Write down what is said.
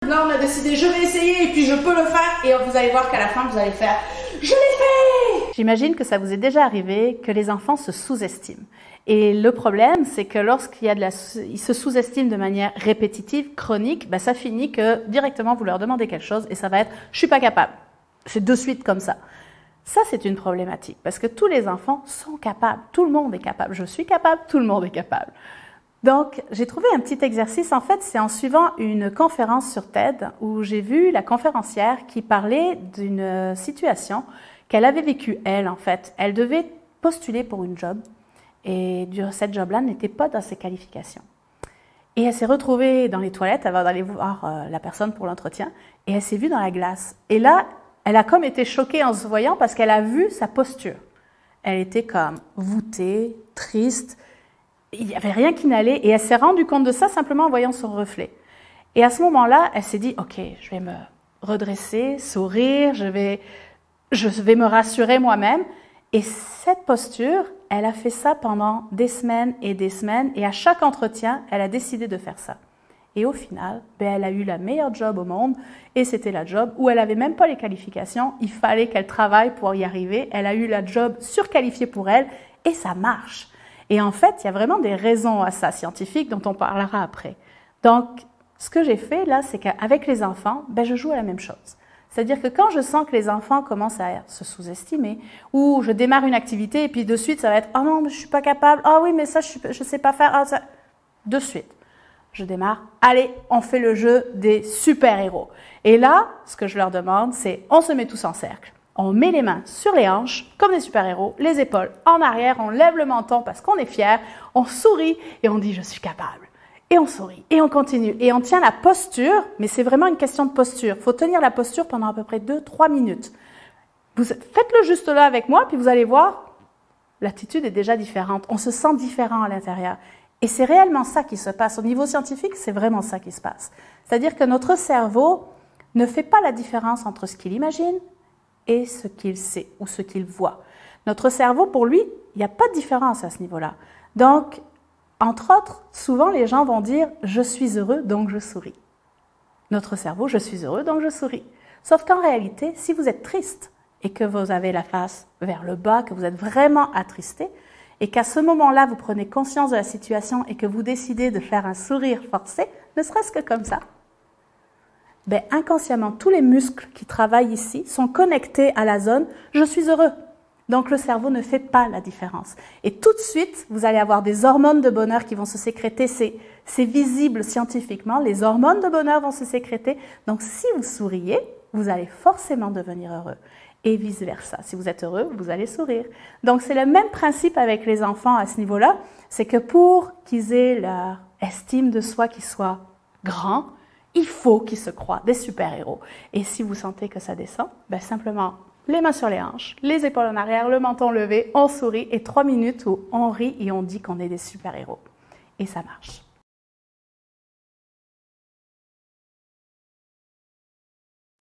Là, on a décidé, je vais essayer et puis je peux le faire. Et vous allez voir qu'à la fin, vous allez faire, je l'ai fait! J'imagine que ça vous est déjà arrivé que les enfants se sous-estiment. Et le problème, c'est que lorsqu'il y a ils se sous-estiment de manière répétitive, chronique, ça finit que directement vous leur demandez quelque chose et ça va être « je suis pas capable ». C'est de suite comme ça. Ça, c'est une problématique parce que tous les enfants sont capables. Tout le monde est capable. Je suis capable, tout le monde est capable. Donc, j'ai trouvé un petit exercice. En fait, c'est en suivant une conférence sur TED où j'ai vu la conférencière qui parlait d'une situation qu'elle avait vécue, elle, en fait. Elle devait postuler pour une job et cette job-là n'était pas dans ses qualifications. Et elle s'est retrouvée dans les toilettes avant d'aller voir la personne pour l'entretien et elle s'est vue dans la glace. Et là, elle a comme été choquée en se voyant parce qu'elle a vu sa posture. Elle était comme voûtée, triste, il n'y avait rien qui n'allait et elle s'est rendue compte de ça simplement en voyant son reflet. Et à ce moment-là, elle s'est dit « Ok, je vais me redresser, sourire, je vais me rassurer moi-même. » Et cette posture, elle a fait ça pendant des semaines et à chaque entretien, elle a décidé de faire ça. Et au final, elle a eu la meilleure job au monde et c'était la job où elle n'avait même pas les qualifications, il fallait qu'elle travaille pour y arriver. Elle a eu la job surqualifiée pour elle et ça marche. Et en fait, il y a vraiment des raisons à ça scientifiques dont on parlera après. Donc, ce que j'ai fait là, c'est qu'avec les enfants, je joue à la même chose. C'est-à-dire que quand je sens que les enfants commencent à se sous-estimer, ou je démarre une activité et puis de suite ça va être « Oh non, mais je suis pas capable. Oh oui, mais ça, je sais pas faire. Oh, ça. » De suite, je démarre. Allez, on fait le jeu des super-héros. Et là, ce que je leur demande, c'est on se met tous en cercle. On met les mains sur les hanches, comme des super-héros, les épaules en arrière, on lève le menton parce qu'on est fier, on sourit et on dit « je suis capable ». Et on sourit, et on continue, et on tient la posture, mais c'est vraiment une question de posture. Il faut tenir la posture pendant à peu près 2-3 minutes. Faites-le juste là avec moi, puis vous allez voir, l'attitude est déjà différente. On se sent différent à l'intérieur. Et c'est réellement ça qui se passe. Au niveau scientifique, c'est vraiment ça qui se passe. C'est-à-dire que notre cerveau ne fait pas la différence entre ce qu'il imagine et ce qu'il sait ou ce qu'il voit. Notre cerveau, pour lui, il n'y a pas de différence à ce niveau-là. Donc, entre autres, souvent les gens vont dire « je suis heureux, donc je souris ». Notre cerveau « je suis heureux, donc je souris ». Sauf qu'en réalité, si vous êtes triste et que vous avez la face vers le bas, que vous êtes vraiment attristé, et qu'à ce moment-là, vous prenez conscience de la situation et que vous décidez de faire un sourire forcé, ne serait-ce que comme ça, inconsciemment, tous les muscles qui travaillent ici sont connectés à la zone « je suis heureux ». Donc, le cerveau ne fait pas la différence. Et tout de suite, vous allez avoir des hormones de bonheur qui vont se sécréter. C'est visible scientifiquement. Les hormones de bonheur vont se sécréter. Donc, si vous souriez, vous allez forcément devenir heureux. Et vice-versa. Si vous êtes heureux, vous allez sourire. Donc, c'est le même principe avec les enfants à ce niveau-là. C'est que pour qu'ils aient leur estime de soi qui soit grand, il faut qu'ils se croient des super-héros. Et si vous sentez que ça descend, simplement les mains sur les hanches, les épaules en arrière, le menton levé, on sourit et 3 minutes où on rit et on dit qu'on est des super-héros. Et ça marche.